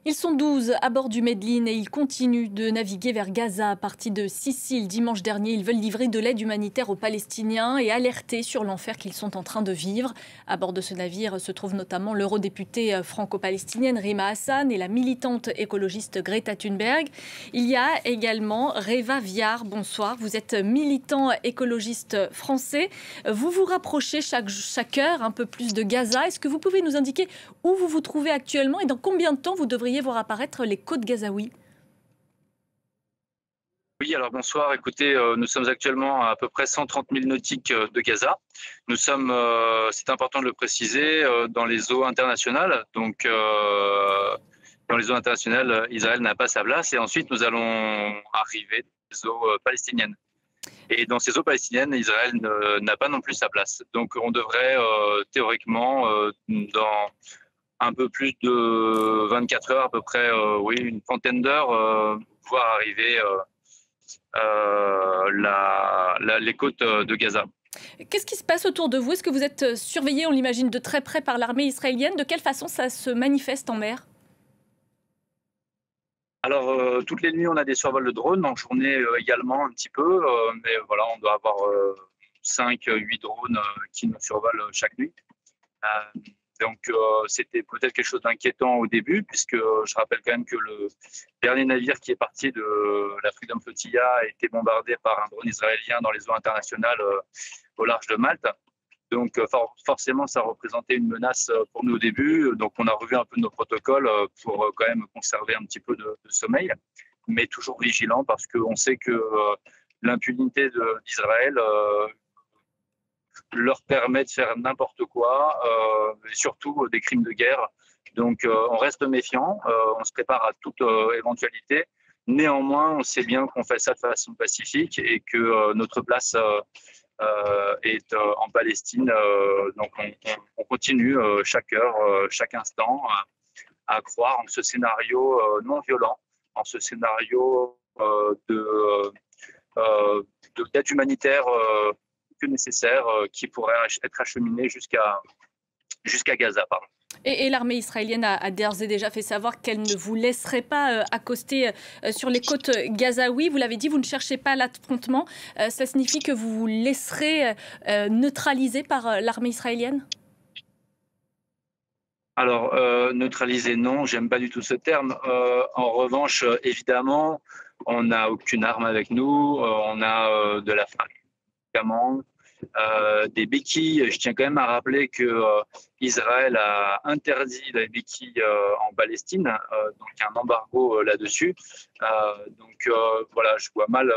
Ils sont 12 à bord du Medline et ils continuent de naviguer vers Gaza. Partis de Sicile dimanche dernier, ils veulent livrer de l'aide humanitaire aux Palestiniens et alerter sur l'enfer qu'ils sont en train de vivre. À bord de ce navire se trouve notamment l'eurodéputée franco-palestinienne Rima Hassan et la militante écologiste Greta Thunberg. Il y a également Reva Viard. Bonsoir, vous êtes militant écologiste français. Vous vous rapprochez chaque heure un peu plus de Gaza. Est-ce que vous pouvez nous indiquer où vous vous trouvez actuellement et dans combien de temps vous devriez voir apparaître les côtes gazaouis? Oui, alors bonsoir. Écoutez, nous sommes actuellement à peu près 130 000 nautiques de Gaza. Nous sommes, c'est important de le préciser, dans les eaux internationales. Donc, dans les eaux internationales, Israël n'a pas sa place. Et ensuite, nous allons arriver dans les eaux palestiniennes. Et dans ces eaux palestiniennes, Israël n'a pas non plus sa place. Donc, on devrait théoriquement, dans un peu plus de 24 heures, à peu près, oui, une trentaine d'heures, voir arriver les côtes de Gaza. Qu'est-ce qui se passe autour de vous? Est-ce que vous êtes surveillé, on l'imagine, de très près par l'armée israélienne? De quelle façon ça se manifeste en mer? Alors, toutes les nuits, on a des survols de drones, en journée également un petit peu, mais voilà, on doit avoir 5-8 drones qui nous survolent chaque nuit. Euh, donc, c'était peut-être quelque chose d'inquiétant au début, puisque je rappelle quand même que le dernier navire qui est parti de la Freedom Flotilla a été bombardé par un drone israélien dans les eaux internationales au large de Malte. Donc, forcément, ça représentait une menace pour nous au début. Donc, on a revu un peu nos protocoles pour quand même conserver un petit peu de sommeil, mais toujours vigilant parce qu'on sait que l'impunité d'Israël leur permet de faire n'importe quoi, et surtout des crimes de guerre. Donc, on reste méfiant, on se prépare à toute éventualité. Néanmoins, on sait bien qu'on fait ça de façon pacifique et que notre place est en Palestine. Donc, on continue chaque heure, chaque instant à croire en ce scénario non violent, en ce scénario d'aide humanitaire que nécessaire qui pourrait être acheminé jusqu'à Gaza. Pardon. Et l'armée israélienne a d'ores et déjà fait savoir qu'elle ne vous laisserait pas accoster sur les côtes gazaouis. Vous l'avez dit, vous ne cherchez pas l'affrontement. Ça signifie que vous vous laisserez neutraliser par l'armée israélienne? Alors, neutraliser, non, j'aime pas du tout ce terme. En revanche, évidemment, on n'a aucune arme avec nous, on a de la farine, des béquilles. Je tiens quand même à rappeler que Israël a interdit les béquilles en Palestine, donc il y a un embargo là-dessus. Donc voilà, je vois mal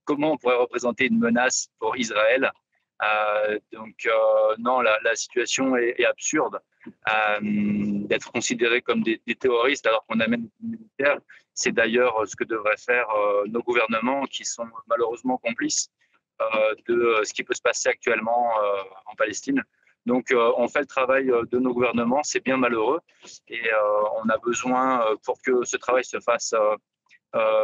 comment on pourrait représenter une menace pour Israël. Donc non, la situation est absurde. D'être considérés comme des terroristes alors qu'on amène des militaires, c'est d'ailleurs ce que devraient faire nos gouvernements qui sont malheureusement complices de ce qui peut se passer actuellement en Palestine. Donc, on fait le travail de nos gouvernements, c'est bien malheureux, et on a besoin, pour que ce travail se fasse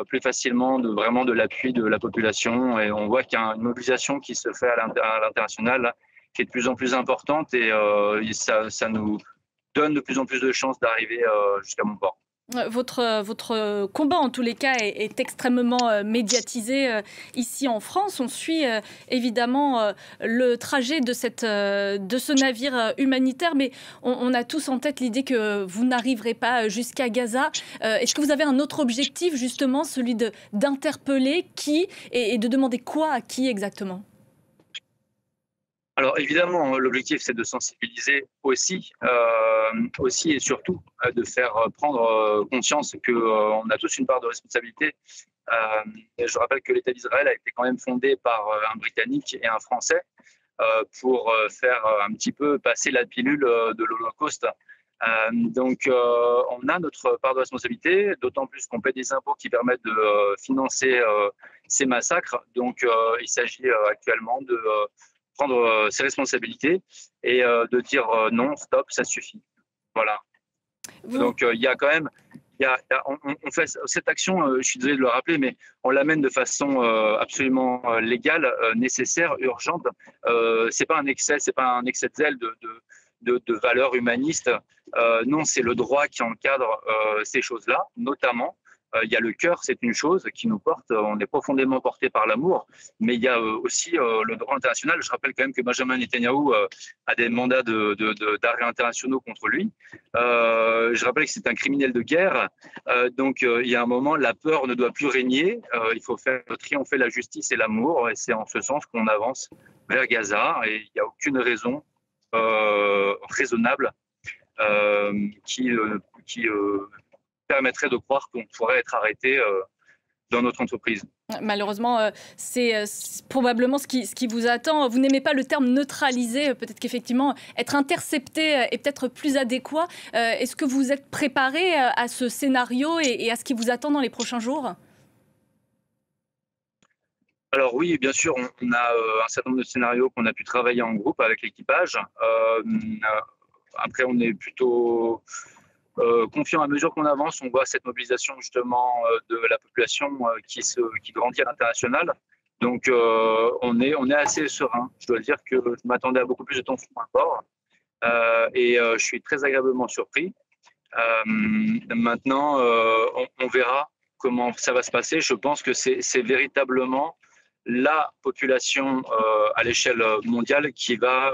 plus facilement, vraiment de l'appui de la population. Et on voit qu'il y a une mobilisation qui se fait à l'international, qui est de plus en plus importante, et ça nous donne de plus en plus de chances d'arriver jusqu'à mon port. Votre combat, en tous les cas, est extrêmement médiatisé ici en France. On suit évidemment le trajet de ce navire humanitaire, mais on a tous en tête l'idée que vous n'arriverez pas jusqu'à Gaza. Est-ce que vous avez un autre objectif, justement, celui d'interpeller qui et de demander quoi à qui exactement? Alors évidemment, l'objectif c'est de sensibiliser aussi et surtout de faire prendre conscience qu'on a tous une part de responsabilité. Je rappelle que l'État d'Israël a été quand même fondé par un Britannique et un Français pour faire un petit peu passer la pilule de l'Holocauste. Donc on a notre part de responsabilité, d'autant plus qu'on paie des impôts qui permettent de financer ces massacres. Donc il s'agit actuellement de prendre ses responsabilités et de dire non, stop, ça suffit. Voilà. Vous, Donc il y a quand même, on fait cette action, je suis désolé de le rappeler, mais on l'amène de façon absolument légale, nécessaire, urgente. C'est pas un excès de zèle de valeurs humanistes. Non, c'est le droit qui encadre ces choses-là, notamment. Il y a le cœur, c'est une chose qui nous porte, on est profondément porté par l'amour, mais il y a aussi le droit international. Je rappelle quand même que Benjamin Netanyahou a des mandats d'arrêt internationaux contre lui. Je rappelle que c'est un criminel de guerre, donc il y a un moment, la peur ne doit plus régner, il faut faire triompher la justice et l'amour, et c'est en ce sens qu'on avance vers Gaza, et il n'y a aucune raison raisonnable qui permettrait de croire qu'on pourrait être arrêté dans notre entreprise. Malheureusement, c'est probablement ce qui vous attend. Vous n'aimez pas le terme neutraliser, peut-être qu'effectivement, être intercepté est peut-être plus adéquat. Est-ce que vous êtes préparé à ce scénario et à ce qui vous attend dans les prochains jours ? Alors oui, bien sûr, on a un certain nombre de scénarios qu'on a pu travailler en groupe avec l'équipage. Après, on est plutôt confiant à mesure qu'on avance. On voit cette mobilisation justement de la population qui grandit à l'international. Donc on est assez serein. Je dois dire que je m'attendais à beaucoup plus de tension à bord et je suis très agréablement surpris. Maintenant, on verra comment ça va se passer. Je pense que c'est véritablement la population à l'échelle mondiale qui va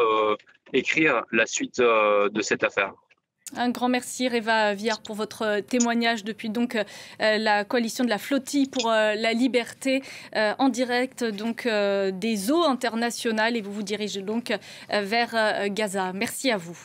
écrire la suite de cette affaire. Un grand merci Reva Viard pour votre témoignage depuis donc la coalition de la flottille pour la liberté en direct donc des eaux internationales, et vous vous dirigez donc vers Gaza. Merci à vous.